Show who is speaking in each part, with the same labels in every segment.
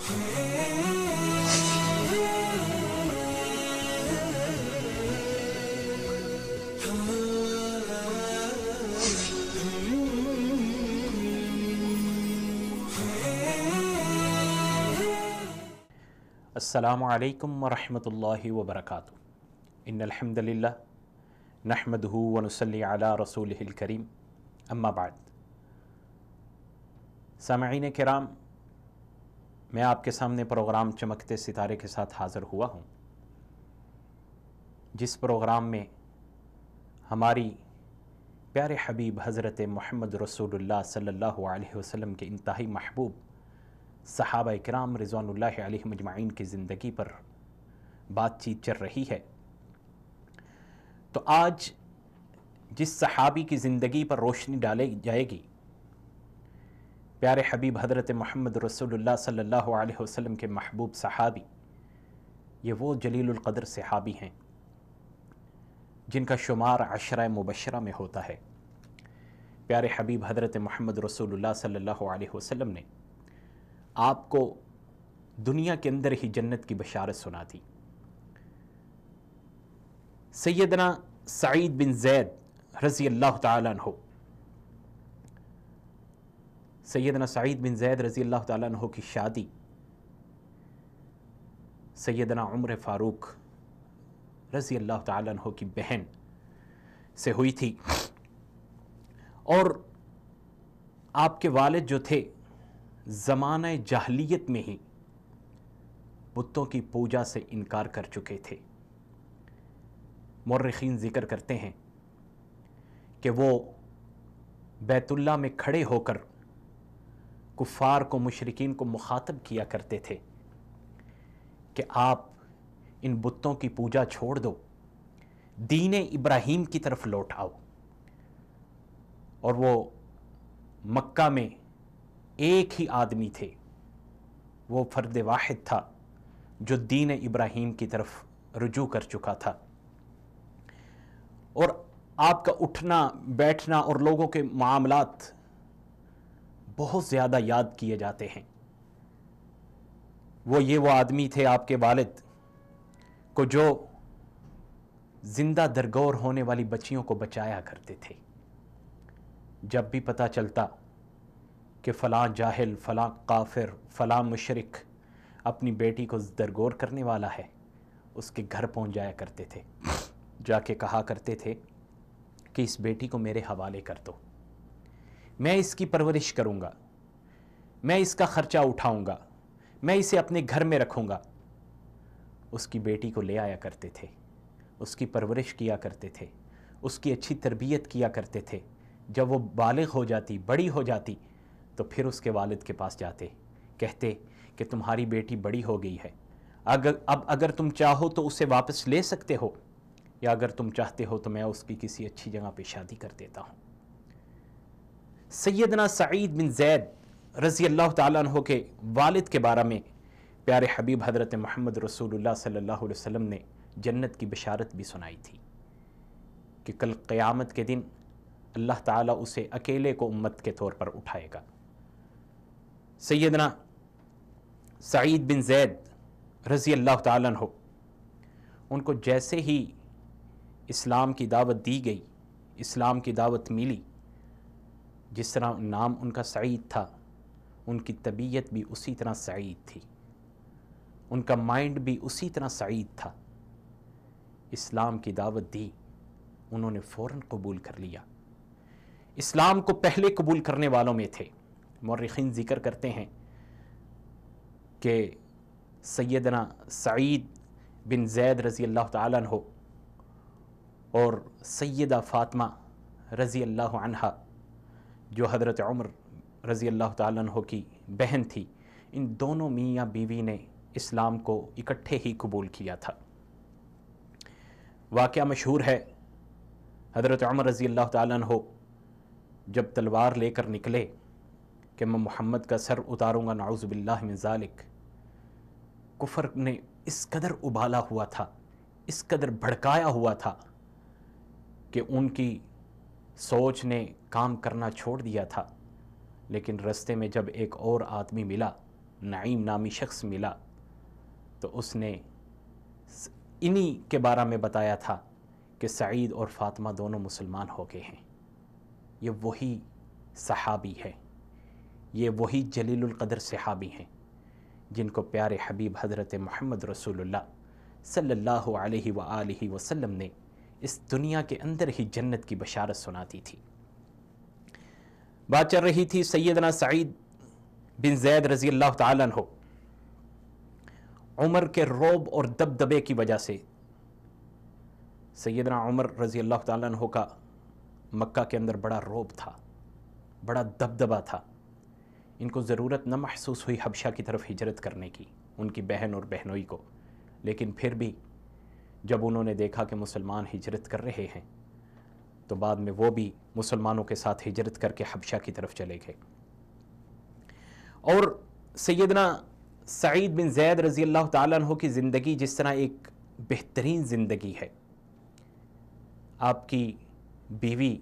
Speaker 1: السلام علیکم ورحمۃ اللہ وبرکاتہ۔ ان الحمدللہ نحمدہ ونصلی علی رسولہ الکریم، اما بعد۔ سامعین کرام، میں آپ کے سامنے پروگرام چمکتے ستارے کے ساتھ حاضر ہوا ہوں، جس پروگرام میں ہماری پیارے حبیب حضرت محمد رسول اللہ صلی اللہ علیہ وسلم کے انتہائی محبوب صحابہ کرام رضوان اللہ علیہم اجمعین کی زندگی پر بات چیت چل رہی ہے۔ تو آج جس صحابی کی زندگی پر روشنی ڈالی جائے گی، پیارے حبیب حضرت محمد رسول اللہ صلی اللہ علیہ وسلم کے محبوب صحابی، یہ وہ جلیل القدر صحابی ہیں جن کا شمار عشرہ مبشرہ میں ہوتا ہے۔ پیارے حبیب حضرت محمد رسول اللہ صلی اللہ علیہ وسلم نے آپ کو دنیا کے اندر ہی جنت کی بشارت سنا دی۔ سیدنا سعید بن زید رضی اللہ تعالیٰ عنہ، سیدنا سعید بن زید رضی اللہ تعالیٰ عنہ کی شادی سیدنا عمر فاروق رضی اللہ تعالیٰ عنہ کی بہن سے ہوئی تھی، اور آپ کے والد جو تھے زمانہ جاہلیت میں ہی بتوں کی پوجا سے انکار کر چکے تھے۔ مورخین ذکر کرتے ہیں کہ وہ بیت اللہ میں کھڑے ہو کر کفار کو، مشرکین کو مخاطب کیا کرتے تھے کہ آپ ان بتوں کی پوجا چھوڑ دو، دین ابراہیم کی طرف لوٹ آؤ۔ اور وہ مکہ میں ایک ہی آدمی تھے، وہ فرد واحد تھا جو دین ابراہیم کی طرف رجوع کر چکا تھا، اور آپ کا اٹھنا بیٹھنا اور لوگوں کے معاملات بہت زیادہ یاد کیے جاتے ہیں۔ وہ آدمی تھے، آپ کے والد کو، جو زندہ درگور ہونے والی بچیوں کو بچایا کرتے تھے۔ جب بھی پتہ چلتا کہ فلاں جاہل، فلاں کافر، فلاں مشرک اپنی بیٹی کو درگور کرنے والا ہے، اس کے گھر پہنچ جایا کرتے تھے، جا کے کہا کرتے تھے کہ اس بیٹی کو میرے حوالے کر دو، میں اس کی پرورش کروں گا، میں اس کا خرچہ اٹھاؤں گا، میں اسے اپنے گھر میں رکھوں گا۔ اس کی بیٹی کو لے آیا کرتے تھے، اس کی پرورش کیا کرتے تھے، اس کی اچھی تربیت کیا کرتے تھے۔ جب وہ بالغ ہو جاتی، بڑی ہو جاتی، تو پھر اس کے والد کے پاس جاتے، کہتے کہ تمہاری بیٹی بڑی ہو گئی ہے، اب اگر تم چاہو تو اسے واپس لے سکتے ہو، یا اگر تم چاہتے ہو تو میں اس کی کسی اچھی جگہ پہ شادی کر دیتا ہوں۔ سیدنا سعید بن زید رضی اللہ تعالیٰ عنہ کے والد کے بارے میں پیارے حبیب حضرت محمد رسول اللہ صلی اللہ علیہ وسلم نے جنت کی بشارت بھی سنائی تھی کہ کل قیامت کے دن اللہ تعالیٰ اسے اکیلے کو امت کے طور پر اٹھائے گا۔ سیدنا سعید بن زید رضی اللہ تعالیٰ عنہ، ان کو جیسے ہی اسلام کی دعوت دی گئی، اسلام کی دعوت ملی، جس طرح نام ان کا سعید تھا، ان کی طبیعت بھی اسی طرح سعید تھی، ان کا مائنڈ بھی اسی طرح سعید تھا۔ اسلام کی دعوت دی، انہوں نے فوراً قبول کر لیا۔ اسلام کو پہلے قبول کرنے والوں میں تھے۔ مورخین ذکر کرتے ہیں کہ سیدنا سعید بن زید رضی اللہ تعالیٰ عنہ اور سیدہ فاطمہ رضی اللہ عنہا، جو حضرت عمر رضی اللہ تعالیٰ عنہ کی بہن تھی، ان دونوں میاں بیوی نے اسلام کو اکٹھے ہی قبول کیا تھا۔ واقعہ مشہور ہے، حضرت عمر رضی اللہ تعالیٰ عنہ جب تلوار لے کر نکلے کہ میں محمد کا سر اتاروں گا، نعوذ باللہ من ذالک، کفر نے اس قدر ابالا ہوا تھا، اس قدر بھڑکایا ہوا تھا کہ ان کی سوچ نے کام کرنا چھوڑ دیا تھا۔ لیکن رستے میں جب ایک اور آدمی ملا نعیم نامی شخص ملا تو اس نے انہی کے بارے میں بتایا تھا کہ سعید اور فاطمہ دونوں مسلمان ہو گئے ہیں۔ یہ وہی صحابی ہے، یہ وہی جلیل القدر صحابی ہیں جن کو پیارے حبیب حضرت محمد رسول اللہ صلی اللہ علیہ وآلہ وسلم نے اس دنیا کے اندر ہی جنت کی بشارت سناتی تھی۔ بات چل رہی تھی سیدنا سعید بن زید رضی اللہ تعالیٰ عنہ عمر کے رعب اور دبدبے کی وجہ سے۔ سیدنا عمر رضی اللہ تعالیٰ عنہ کا مکہ کے اندر بڑا رعب تھا، بڑا دبدبا تھا۔ ان کو ضرورت نہ محسوس ہوئی حبشہ کی طرف ہجرت کرنے کی، ان کی بہن اور بہنوئی کو، لیکن پھر بھی جب انہوں نے دیکھا کہ مسلمان ہجرت کر رہے ہیں تو بعد میں وہ بھی مسلمانوں کے ساتھ ہجرت کر کے حبشہ کی طرف چلے گئے۔ اور سیدنا سعید بن زید رضی اللہ تعالیٰ عنہ کی زندگی جس طرح ایک بہترین زندگی ہے، آپ کی بیوی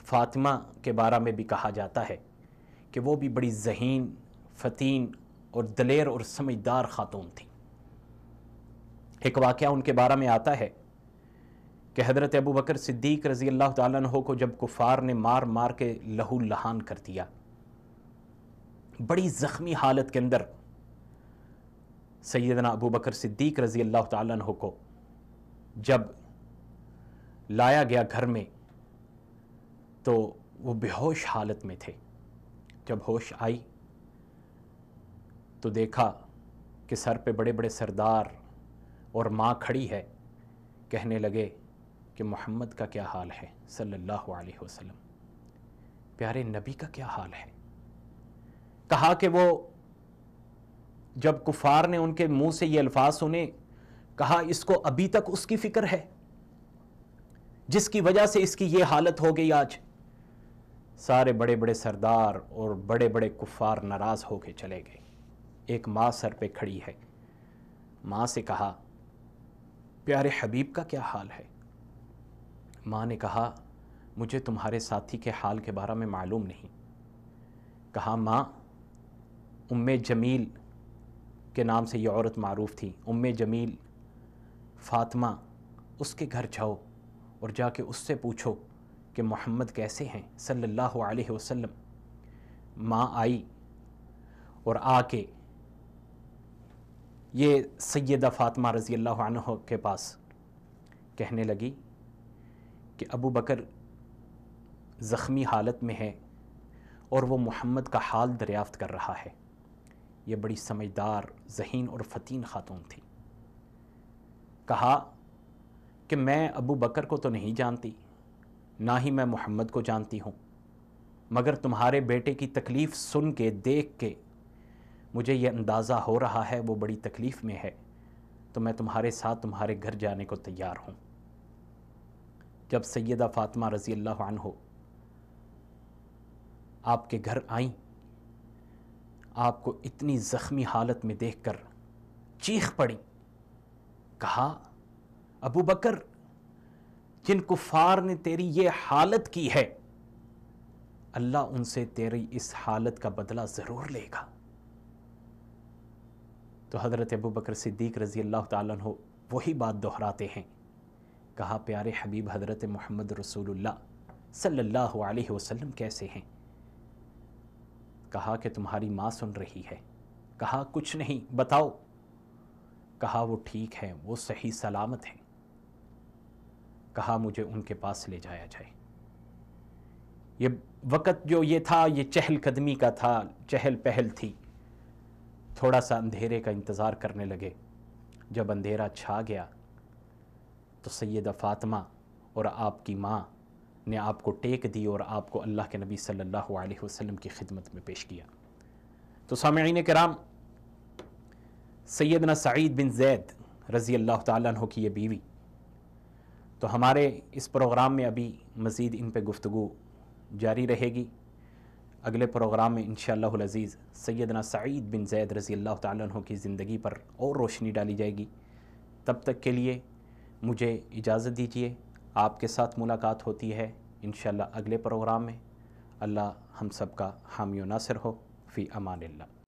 Speaker 1: فاطمہ کے بارے میں بھی کہا جاتا ہے کہ وہ بھی بڑی ذہین، فتین اور دلیر اور سمجھدار خاتون تھی۔ ایک واقعہ ان کے بارے میں آتا ہے کہ حضرت ابو بکر صدیق رضی اللہ تعالیٰ عنہ کو جب کفار نے مار مار کے لہو لہان کر دیا، بڑی زخمی حالت کے اندر سیدنا ابو بکر صدیق رضی اللہ تعالیٰ عنہ کو جب لایا گیا گھر میں تو وہ بے ہوش حالت میں تھے۔ جب ہوش آئی تو دیکھا کہ سر پہ بڑے بڑے سردار اور ماں کھڑی ہے، کہنے لگے کہ محمد کا کیا حال ہے صلی اللہ علیہ وسلم، پیارے نبی کا کیا حال ہے۔ کہا کہ وہ جب کفار نے ان کے منہ سے یہ الفاظ سنے، کہا اس کو ابھی تک اس کی فکر ہے جس کی وجہ سے اس کی یہ حالت ہو گئی آج۔ سارے بڑے بڑے سردار اور بڑے بڑے کفار ناراض ہو کے چلے گئے۔ ایک ماں سر پہ کھڑی ہے، ماں سے کہا پیارے حبیب کا کیا حال ہے؟ ماں نے کہا مجھے تمہارے ساتھی کے حال کے بارے میں معلوم نہیں۔ کہا ماں، ام جمیل کے نام سے یہ عورت معروف تھی، ام جمیل فاطمہ، اس کے گھر جاؤ اور جا کے اس سے پوچھو کہ محمد کیسے ہیں صلی اللہ علیہ وسلم۔ ماں آئی اور آ کے یہ سیدہ فاطمہ رضی اللہ عنہ کے پاس کہنے لگی کہ ابو بکر زخمی حالت میں ہے اور وہ محمد کا حال دریافت کر رہا ہے۔ یہ بڑی سمجھدار، ذہین اور فتین خاتون تھی۔ کہا کہ میں ابو بکر کو تو نہیں جانتی، نہ ہی میں محمد کو جانتی ہوں، مگر تمہارے بیٹے کی تکلیف سن کے دیکھ کے مجھے یہ اندازہ ہو رہا ہے وہ بڑی تکلیف میں ہے، تو میں تمہارے ساتھ تمہارے گھر جانے کو تیار ہوں۔ جب سیدہ فاطمہ رضی اللہ عنہ آپ کے گھر آئیں، آپ کو اتنی زخمی حالت میں دیکھ کر چیخ پڑی۔ کہا ابو بکر، جن کفار نے تیری یہ حالت کی ہے اللہ ان سے تیری اس حالت کا بدلہ ضرور لے گا۔ تو حضرت ابو بکر صدیق رضی اللہ تعالیٰ عنہ وہی بات دہراتے ہیں۔ کہا پیارے حبیب حضرت محمد رسول اللہ صلی اللہ علیہ وسلم کیسے ہیں؟ کہا کہ تمہاری ماں سن رہی ہے۔ کہا کچھ نہیں، بتاؤ۔ کہا وہ ٹھیک ہے، وہ صحیح سلامت ہیں۔ کہا مجھے ان کے پاس لے جایا جائے۔ یہ وقت جو یہ تھا یہ چہل قدمی کا تھا، چہل پہل تھی۔ تھوڑا سا اندھیرے کا انتظار کرنے لگے۔ جب اندھیرا چھا گیا تو سیدہ فاطمہ اور آپ کی ماں نے آپ کو ٹیک دی اور آپ کو اللہ کے نبی صلی اللہ علیہ وسلم کی خدمت میں پیش کیا۔ تو سامعین کرام، سیدنا سعید بن زید رضی اللہ تعالیٰ عنہ کی یہ بیوی، تو ہمارے اس پروگرام میں ابھی مزید ان پہ گفتگو جاری رہے گی۔ اگلے پروگرام میں انشاءاللہ العزیز سیدنا سعید بن زید رضی اللہ تعالیٰ عنہ کی زندگی پر اور روشنی ڈالی جائے گی۔ تب تک کے لیے مجھے اجازت دیجیے، آپ کے ساتھ ملاقات ہوتی ہے انشاءاللہ اگلے پروگرام میں۔ اللہ ہم سب کا حامی و ناصر ہو، فی امان اللہ۔